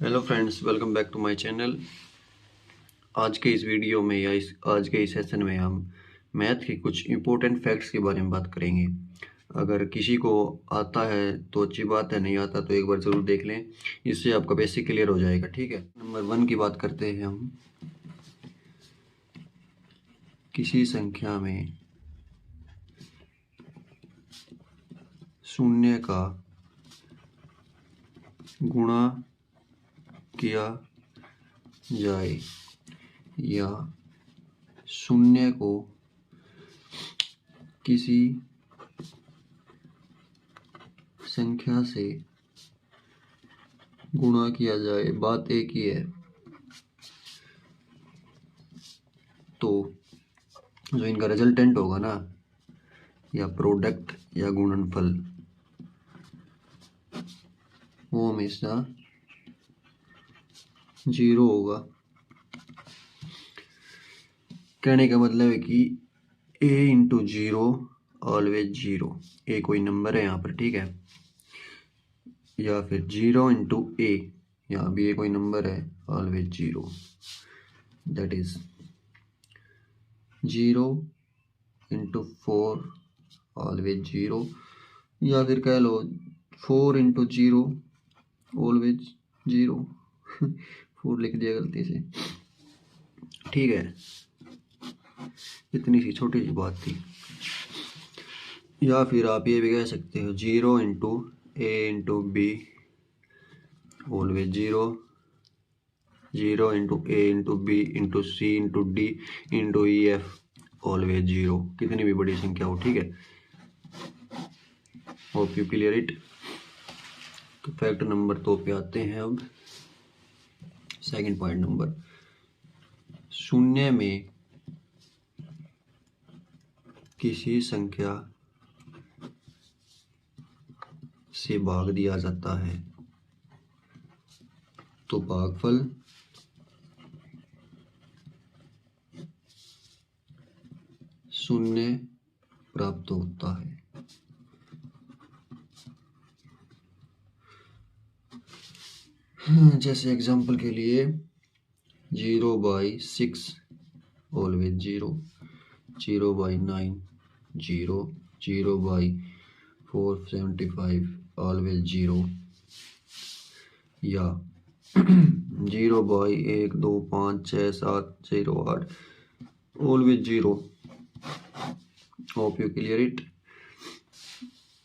Hello friends, welcome back to my channel. आज के इस वीडियो में या आज के इस सेशन में हम मैथ के कुछ इम्पोर्टेंट फैक्ट्स के बारे में बात करेंगे। अगर किसी को आता है तो अच्छी बात है, नहीं आता तो एक बार ज़रूर देख लें, इससे आपका बेसिक क्लियर हो जाएगा। ठीक है, नंबर 1 की बात करते हैं हम। किसी संख्या में शून्य का गुणा किया जाए या शून्य को किसी संख्या से गुणा किया जाए, बात एक ही है। तो जो इनका रिजल्टेंट होगा ना, या प्रोडक्ट या गुणनफल, वो हमेशा 0 होगा। कहने का मतलब है कि a इंटू 0 ऑलवेज 0। a कोई नंबर है यहाँ पर, ठीक है, या फिर 0 इंटू a, यहाँ भी a कोई नंबर है, always 0। That is 0 into 4 always 0, या फिर कह लो 4 इंटू 0 ऑलवेज 0। 4 लिख दिया गलती से, ठीक है, इतनी सी छोटी सी बात थी। या फिर आप ये भी कह सकते हो 0 into a into B always 0, 0 into a into B into C into D into E F always 0, कितनी भी बड़ी संख्या हो। ठीक है, होप यू क्लियर इट। तो फैक्ट नंबर 2 पे आते हैं अब। सेकंड पॉइंट नंबर, शून्य में किसी संख्या से भाग दिया जाता है तो भागफल शून्य प्राप्त होता है। जैसे एग्जांपल के लिए 0/6 ऑलवेज 0, 0/9 0, 0/475 ऑलवेज 0, या 0/1 2 5 6 7 0 8 always 0। Hope you clear it.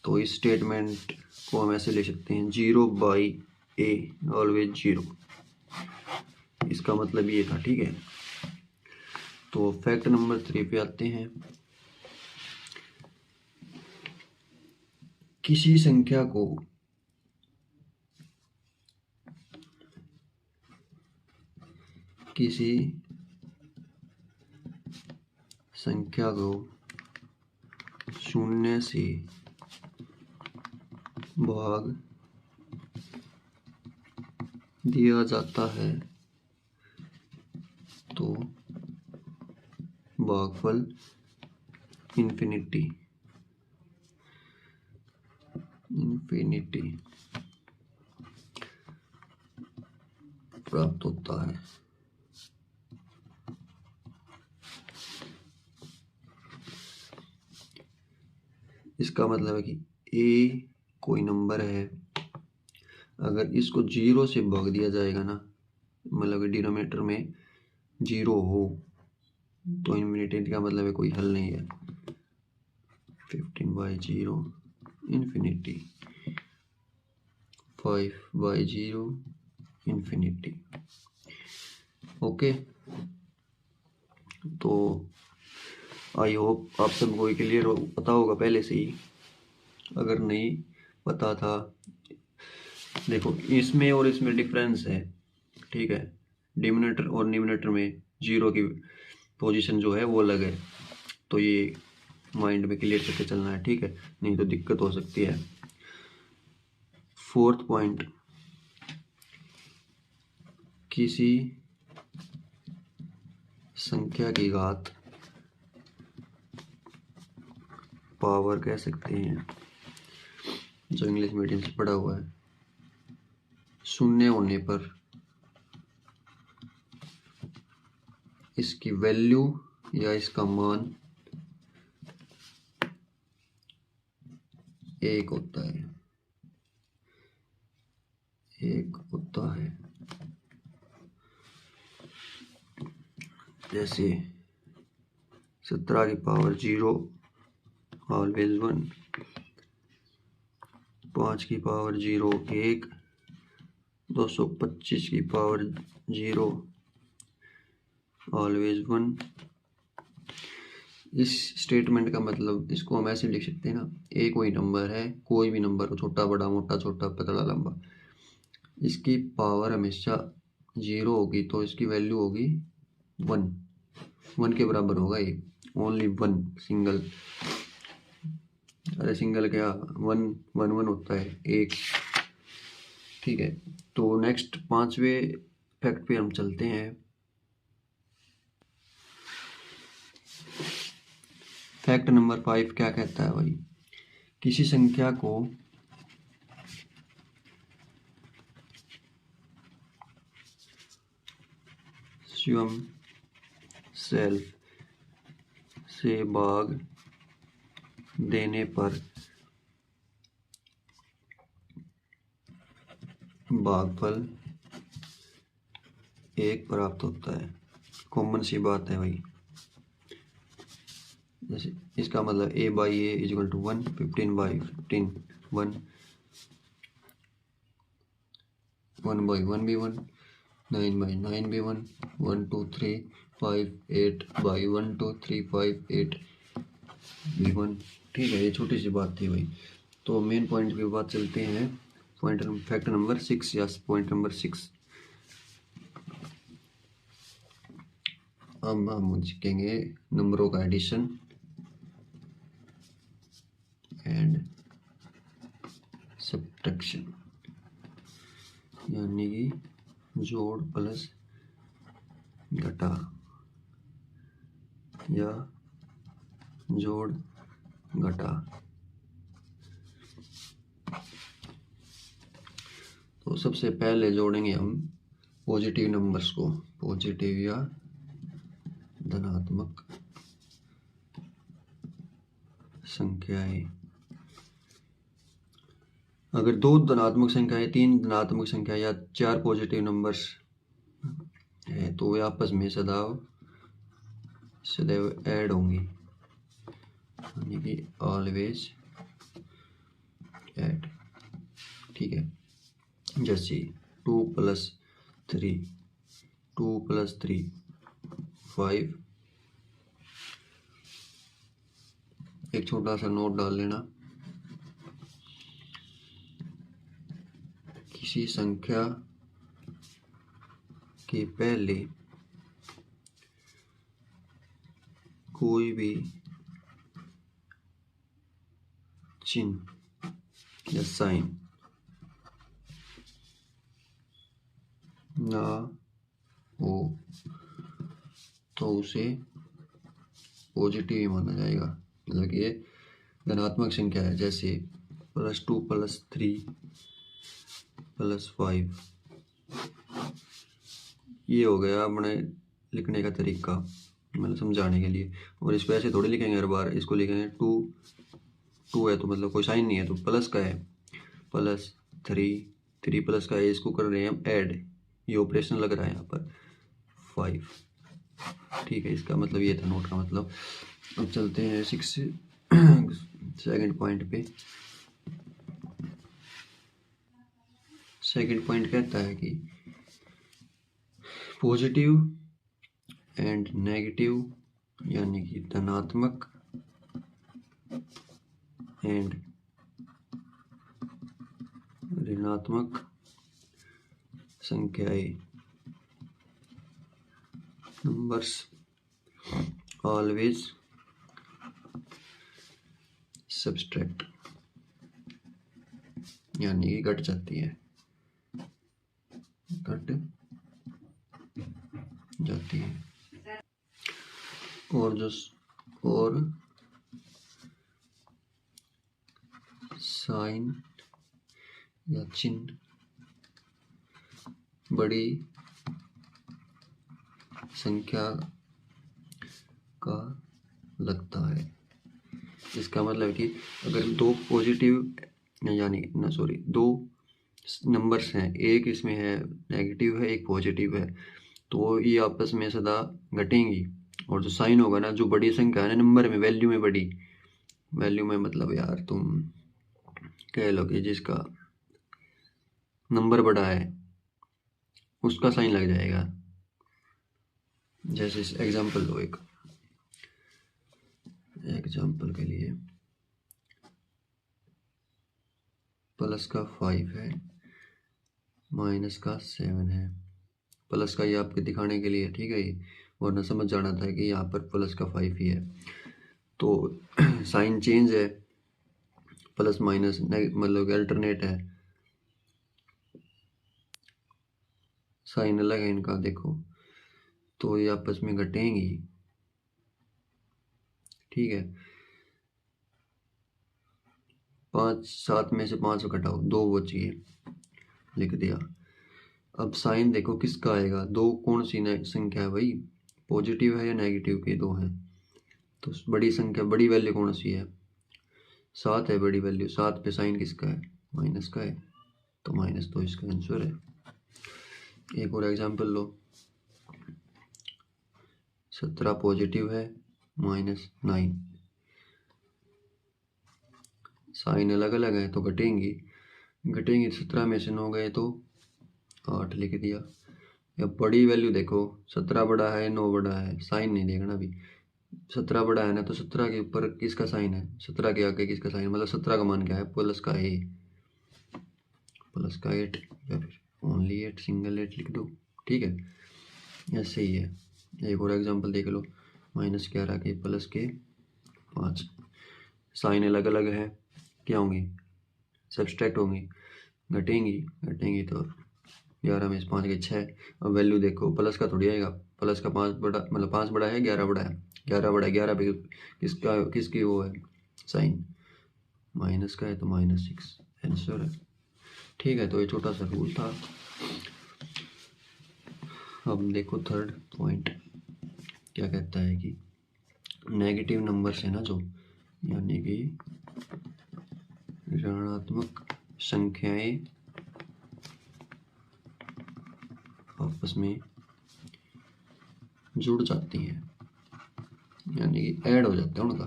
तो इस स्टेटमेंट को हम ऐसे ले सकते हैं 0/a ऑलवेज 0, इसका मतलब ये था। ठीक है, तो फैक्ट नंबर 3 पे आते हैं। किसी संख्या को शून्य से भाग दिया जाता है तो भागफल इन्फिनिटी प्राप्त होता है। इसका मतलब है कि a कोई नंबर है, अगर इसको 0 से भाग दिया जाएगा ना, मतलब डिनोमिनेटर में 0 हो, तो इन्फिनिटी का मतलब है कोई हल नहीं है। 15/0 इन्फिनिटी, 5/0 इन्फिनिटी। ओके, तो आई होप आप सबको क्लियर पता होगा पहले से ही। अगर नहीं पता था, देखो इसमें और इसमें डिफरेंस है, ठीक है, डिनोमिनेटर और न्यूमरेटर में 0 की पोजीशन जो है वो अलग है, तो ये माइंड में क्लियर करके चलना है। ठीक है, नहीं तो दिक्कत हो सकती है। फोर्थ पॉइंट, किसी संख्या की घात पावर कह सकते हैं, जो इंग्लिश मीडियम से पढ़ा हुआ है, शून्य होने पर इसकी वैल्यू या इसका मान 1 होता है, 1 होता है। जैसे 17 की पावर 0 ऑलवेज 1, 5 की पावर 0 1, 225 की पावर 0 ऑलवेज 1। इस स्टेटमेंट का मतलब इसको हम ऐसे लिख सकते हैं ना, ए कोई नंबर है, कोई भी नंबर हो, छोटा बड़ा मोटा छोटा पतला लंबा, इसकी पावर हमेशा 0 होगी तो इसकी वैल्यू होगी 1, 1 के बराबर होगा ये, ओनली 1, सिंगल। अरे सिंगल क्या, 1 1 1 होता है, 1। ठीक है, तो नेक्स्ट 5वें फैक्ट पे हम चलते हैं। फैक्ट नंबर 5 क्या कहता है भाई, किसी संख्या को स्वयं सेल्फ से भाग देने पर भागफल 1 प्राप्त होता है। कॉमन सी बात है भाई। जैसे इसका मतलब a by A is equal to 1, 15 by 15 1, 1 by 1 भी 1, 9 बाई 9 भी 1, 1 2 3 5 8 बाई 1 2 3 5 8 भी 1। ठीक है, ये छोटी सी बात थी भाई। तो मेन पॉइंट के बाद चलते हैं पॉइंट फैक्ट नंबर 6 या पॉइंट नंबर 6। अब हम सीखेंगे नंबरों का एडिशन एंड सब्ट्रैक्शन, यानी कि जोड़ प्लस घटा या जोड़ घटा। तो सबसे पहले जोड़ेंगे हम पॉजिटिव नंबर्स को, पॉजिटिव या धनात्मक संख्याएं। अगर 2 धनात्मक संख्याएं, 3 धनात्मक संख्याएं या 4 पॉजिटिव नंबर्स है तो वे आपस में सदैव ऐड होंगी, यानी कि ऑलवेज ऐड। ठीक है, जैसे 2 + 3 2 + 3 5। एक छोटा सा नोट डाल लेना, किसी संख्या के पहले कोई भी चिन्ह या साइन ना हो तो उसे पॉजिटिव ही माना जाएगा। मतलब कि ये धनात्मक संख्या है, जैसे +2 + 3 + 5। ये हो गया अपने लिखने का तरीका, मतलब समझाने के लिए। और इसको ऐसे थोड़ी लिखेंगे हर बार, इसको लिखेंगे 2 है तो मतलब कोई साइन नहीं है तो प्लस का है, +3 3 प्लस का है, इसको कर रहे हैं हम ऐड, ये ऑपरेशन लग रहा है यहाँ पर 5। ठीक है, इसका मतलब ये था नोट का मतलब। अब चलते हैं 6 सेकंड पॉइंट पे। सेकंड पॉइंट कहता है कि पॉजिटिव एंड नेगेटिव, यानी कि धनात्मक एंड ऋणात्मक संख्याएं नंबर्स ऑलवेज सब्सट्रैक्ट, यानी कि घट जाती है, घट जाती है। और साइन या चिन्ह बड़ी संख्या लगता है। इसका मतलब कि अगर दो पॉजिटिव यानी ना सॉरी दो नंबर्स हैं, एक इसमें है नेगेटिव है एक पॉजिटिव है, तो ये आपस में सदा घटेंगी। और जो साइन होगा ना, जो बड़ी संख्या है ना नंबर में, वैल्यू में बड़ी, वैल्यू में मतलब यार तुम कह लो कि जिसका नंबर बड़ा है उसका साइन लग जाएगा। जैसे एग्जांपल दो, एक एग्जांपल के लिए प्लस का 5 है, माइनस का 7 है। प्लस का ये आपके दिखाने के लिए, ठीक है, ये वरना समझ जाना था कि यहाँ पर प्लस का 5 ही है। तो साइन चेंज है, प्लस माइनस मतलब अल्टरनेट है, साइन अलग है इनका देखो, तो ये आपस में घटेंगी, ठीक है। 5 7 में से 5 घटाओ, 2 बचिए, लिख दिया। अब साइन देखो किसका आएगा, दो कौन सी संख्या है भाई, पॉजिटिव है या नेगेटिव के दो हैं, तो बड़ी संख्या बड़ी वैल्यू कौन सी है, 7 है बड़ी वैल्यू, 7 पे साइन किसका है, माइनस का है, तो माइनस तो इसका आंसर है। एक और एग्जांपल लो, 17 पॉजिटिव है, -9, साइन अलग अलग है तो घटेंगी, 17 में से 9 गए तो 8 लिख दिया। या बड़ी वैल्यू देखो, 17 बड़ा है 9 बड़ा है, साइन नहीं देखना अभी, 17 बड़ा है ना, तो 17 के ऊपर किसका साइन है, 17 के आगे किसका साइन, मतलब 17 का मान क्या है, प्लस का 8 या फिर ओनली 8, सिंगल 8 लिख दो, ठीक है। ऐसे ही है। एक और एग्जांपल देख लो, -11 के प्लस के 5, साइन अलग अलग है, क्या होंगी, सब्सट्रैक्ट होंगी, घटेंगी तो 11 में से 5 गए 6। अब वैल्यू देखो, प्लस का थोड़ी आएगा, प्लस का 5 बड़ा, मतलब 5 बड़ा है 11 बड़ा है, 11 बड़ा है, 11 पे किसकी वो है साइन, माइनस का है तो -6 आंसर है, ठीक है। तो ये छोटा सा रूल था। अब देखो थर्ड पॉइंट क्या कहता है कि नेगेटिव नंबर से ना जो, यानी कि ऋणात्मक संख्याएं आपस में जुड़ जाती हैं, यानी कि ऐड हो जाते हैं उनका,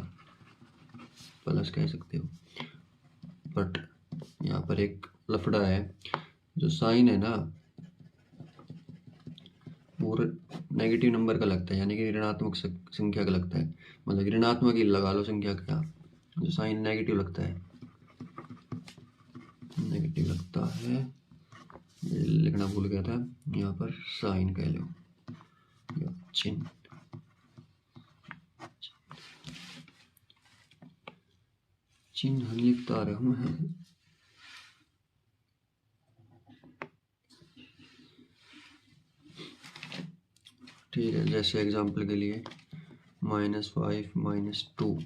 प्लस कह सकते हो। बट यहाँ पर एक लफड़ा है, जो साइन है ना वो नेगेटिव नंबर का लगता है, यानी कि ऋणात्मक संख्या का लगता है, मतलब ऋणात्मक ही लगा लो संख्या का, जो साइन नेगेटिव लगता है, नेगेटिव लगता है, ये लिखना भूल गया था, यहाँ पर साइन कह लो या चिन्ह, चिन्ह लिखता रहूं है। ठीक है, जैसे एग्जांपल के लिए -5 -2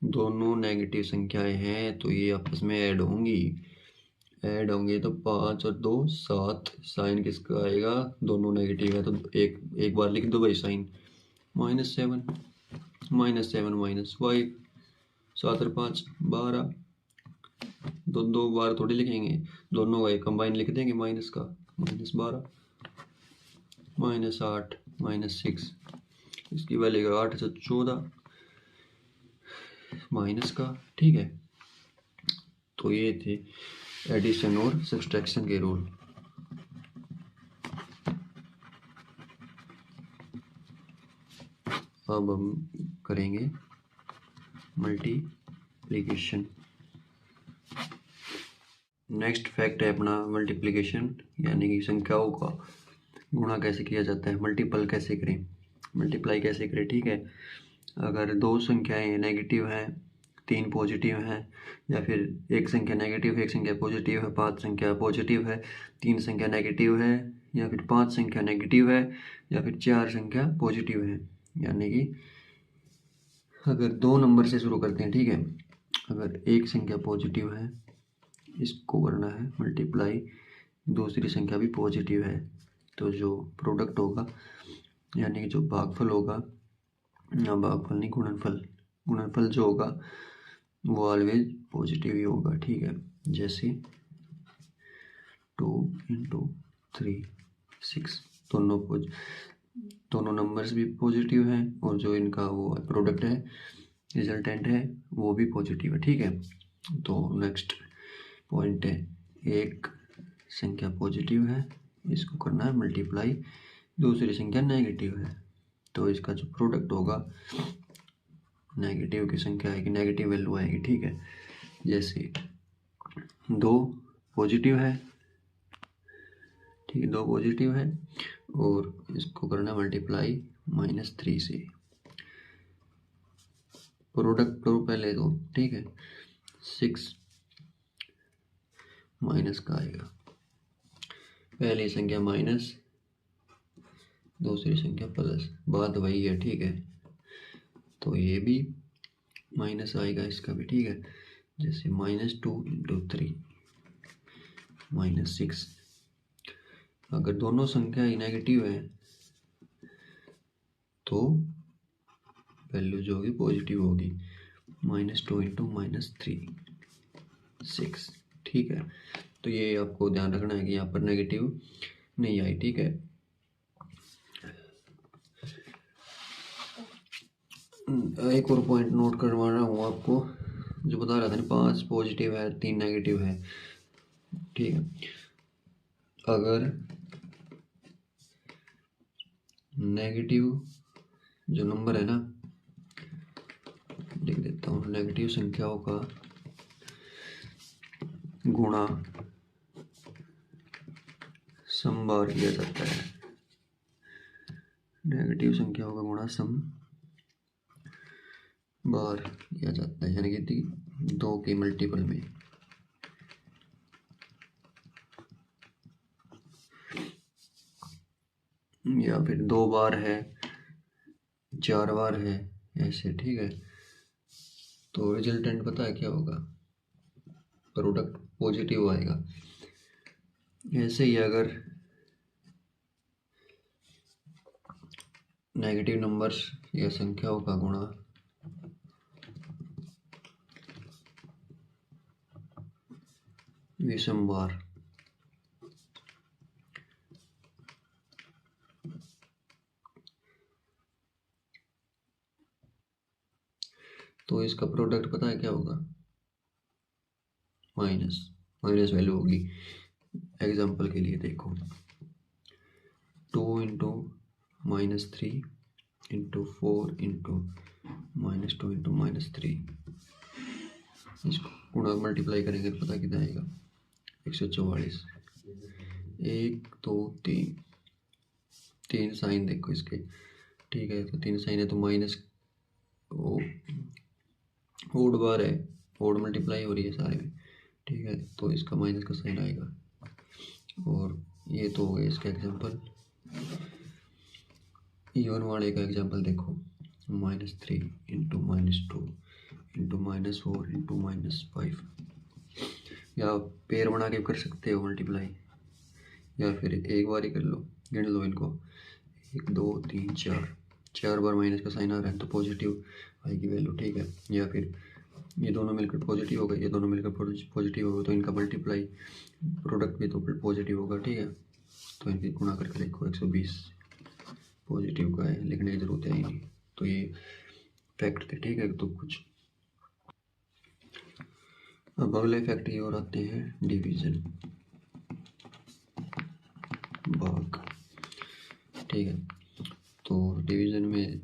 दोनों नेगेटिव संख्याएं हैं, तो ये आपस में ऐड होंगी तो 5 और 2 7, साइन किसका आएगा, दोनों नेगेटिव है तो एक बार लिख दो भाई साइन, -7 -5, 7 और 5 12, दो बार थोड़ी लिखेंगे, दोनों का एक कंबाइन लिख देंगे, माइनस का -12, -8 -6, इसकी वैल्यू 8 से 14 माइनस का, ठीक है। तो ये थे एडिशन और सब्सट्रैक्शन के रूल। अब हम करेंगे मल्टीप्लिकेशन। नेक्स्ट फैक्ट है अपना मल्टीप्लिकेशन, यानी कि संख्याओं का गुणा कैसे किया जाता है, मल्टीपल कैसे करें, मल्टीप्लाई कैसे करें, ठीक है। अगर दो संख्याएं नेगेटिव हैं, 3 पॉजिटिव हैं, या फिर एक संख्या नेगेटिव है एक संख्या पॉजिटिव है, 5 संख्या पॉजिटिव है 3 संख्या नेगेटिव है, या फिर 5 संख्या नेगेटिव है, या फिर 4 संख्या पॉजिटिव है, यानी कि अगर 2 नंबर से शुरू करते हैं, ठीक है, अगर एक संख्या पॉजिटिव है इसको करना है मल्टीप्लाई, दूसरी संख्या भी पॉजिटिव है, तो जो प्रोडक्ट होगा यानी कि जो भागफल होगा अब भागफल नहीं, गुणनफल। गुणनफल जो होगा वो ऑलवेज पॉजिटिव ही होगा, ठीक है। जैसे 2 × 3 6, दोनों नंबर्स भी पॉजिटिव हैं और जो इनका वो प्रोडक्ट है, रिजल्टेंट है, वो भी पॉजिटिव है, ठीक है। तो नेक्स्ट पॉइंट है, एक संख्या पॉजिटिव है, इसको करना है मल्टीप्लाई, दूसरी संख्या नेगेटिव है, तो इसका जो प्रोडक्ट होगा नेगेटिव की संख्या आएगी, नेगेटिव वैल्यू आएगी, ठीक है। जैसे 2 पॉजिटिव है, ठीक है, 2 पॉजिटिव है और इसको करना मल्टीप्लाई -3 से, प्रोडक्ट करो पहले तो, ठीक है। 6 माइनस का आएगा, पहली संख्या माइनस, दूसरी संख्या प्लस, बात वही है, ठीक है। तो ये भी माइनस आएगा, इसका भी, ठीक है। जैसे -2 × 3 -6, अगर दोनों संख्या ही नेगेटिव है तो वैल्यू जो होगी पॉजिटिव होगी, -2 × -3 6, ठीक है। तो ये आपको ध्यान रखना है कि यहाँ पर नेगेटिव नहीं आई, ठीक है। एक और पॉइंट नोट करवा रहा हूँ आपको, जो बता रहा था ना 5 पॉजिटिव है 3 नेगेटिव है, ठीक है। अगर नेगेटिव जो नंबर है ना, लिख देता हूँ, नेगेटिव संख्याओं का गुणा सम बार किया जाता है, नेगेटिव संख्याओं का गुणा सम बार किया जाता है, यानी कि 2 के मल्टीपल में। या फिर 2 बार है, 4 बार है, ऐसे, ठीक है। तो रिजल्टेंट पता है क्या होगा, प्रोडक्ट पॉजिटिव आएगा। ऐसे ही अगर नेगेटिव नंबर्स या संख्याओं का गुणा विषम बार, तो इसका प्रोडक्ट पता है क्या होगा, माइनस वैल्यू होगी। एग्जाम्पल के लिए देखो, 2 × -3 × 4 × -2 × -3, इसको गुणा मल्टीप्लाई करेंगे तो पता कितना आएगा, 144। 1 2 3 साइन देखो इसके, ठीक है। तो 3 साइन है तो माइनस, ओड बार है, ओड मल्टीप्लाई हो रही है सारे में, ठीक है। तो इसका माइनस का साइन आएगा। और ये तो हो गया इसका एग्जांपल। इवन वाले का एग्जांपल देखो, -3 × -2 × -4 × -5, या पेयर बना के कर सकते हो मल्टीप्लाई, या फिर एक बार ही कर लो, गिन लो इनको, 1 2 3 4 बार माइनस का साइन आ रहा है तो पॉजिटिव आएगी वैल्यू, ठीक है। या फिर ये दोनों मिलकर पॉजिटिव हो गए, ये दोनों मिलकर पॉजिटिव हो गए, तो इनका मल्टीप्लाई प्रोडक्ट भी तो पॉजिटिव होगा, ठीक है। तो इनकी गुणा करके देखो, 120 पॉजिटिव का है, लिखने की जरूरत है ही नहीं। तो ये फैक्ट थे, ठीक है। तो कुछ अब अगले फैक्ट की ओर आते हैं, डिवीजन, भाग, ठीक है। तो डिवीजन में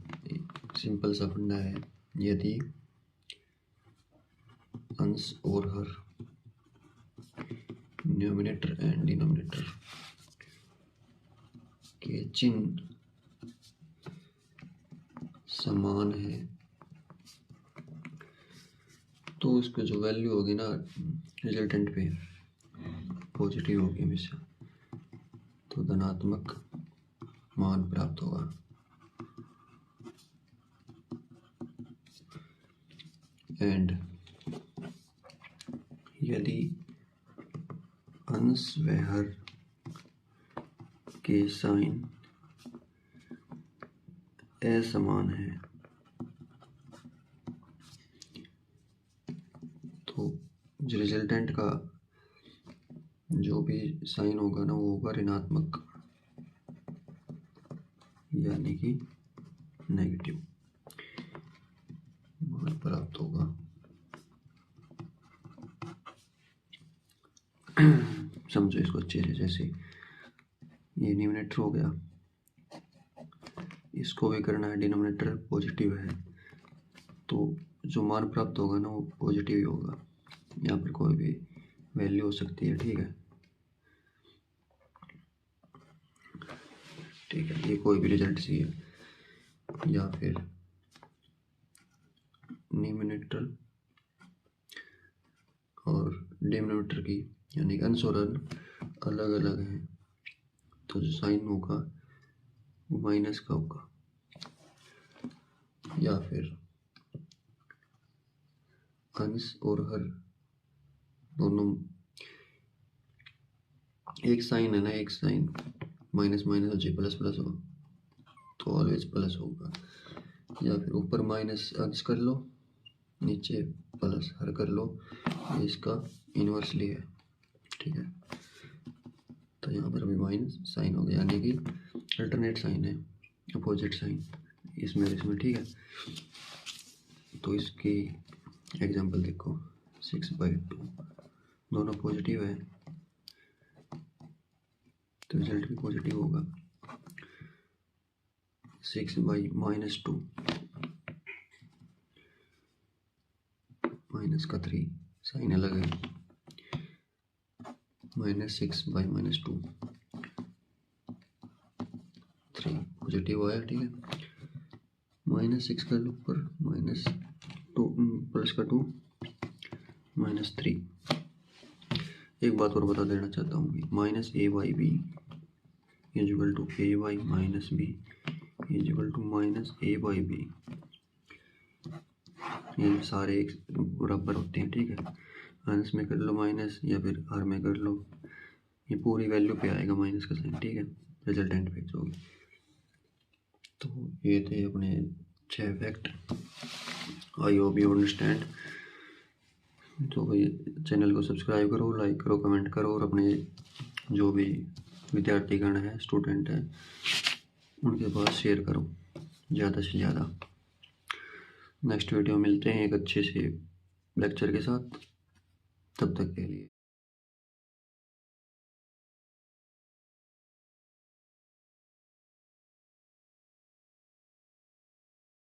सिंपल सा फंडा है, यदि अंश और हर, न्यूमरेटर एंड डिनोमिनेटर के चिन्ह समान है तो उसका जो वैल्यू होगी ना रिजल्टेंट पे, पॉजिटिव होगी हमेशा, तो धनात्मक मान प्राप्त होगा। एंड यदि अंश व हर के साइन असमान है रिजल्टेंट का जो भी साइन होगा ना वो होगा ऋणात्मक, यानी कि नेगेटिव मान प्राप्त होगा। समझो इसको अच्छे से। जैसे ये न्यूमरेटर हो गया, इसको भी करना है, डिनोमिनेटर पॉजिटिव है तो जो मान प्राप्त होगा ना वो पॉजिटिव ही होगा। यहाँ पर कोई भी वैल्यू हो सकती है, ठीक है। ठीक है, ये कोई भी रिजल्ट सी है, या फिर न्यूमरेटर और डिनोमिनेटर की यानी कि अंश और हर अलग अलग हैं तो जो साइन होगा वो माइनस का होगा। या फिर अंश और हर दोनों एक साइन है ना, एक साइन माइनस माइनस हो जाए प्लस प्लस हो तो ऑलवेज प्लस होगा। या फिर ऊपर माइनस अंश कर लो, नीचे प्लस हर कर लो, ये इसका इन्वर्सली है, ठीक है। तो यहाँ पर अभी माइनस साइन हो गया, यानी कि अल्टरनेट साइन है, अपोजिट साइन इसमें और इसमें, ठीक है। तो इसकी एग्जांपल देखो, 6/2 दोनों पॉजिटिव है तो रिजल्ट भी पॉजिटिव होगा। 6/-2 माइनस का 3 साइन अलग है, -6/-2 3 पॉजिटिव आया, ठीक है। -6 कर लो ऊपर, -2 प्लस का 2 -3। एक बात और बता देना चाहता हूँ, -a/b equal to a/b equal to -a/b, ये सारे एक बराबर होते हैं, ठीक है। अंश में कर लो माइनस या फिर हर में कर लो, ये पूरी वैल्यू पे आएगा माइनस का साइन, ठीक है। रिजल्टेंट फैक्ट होगी। तो ये थे अपने 6 fact. I hope you understand. तो भाई चैनल को सब्सक्राइब करो, लाइक करो, कमेंट करो और अपने जो भी विद्यार्थीगण है, स्टूडेंट है, उनके पास शेयर करो ज़्यादा से ज़्यादा। नेक्स्ट वीडियो मिलते हैं एक अच्छे से लेक्चर के साथ, तब तक के लिए।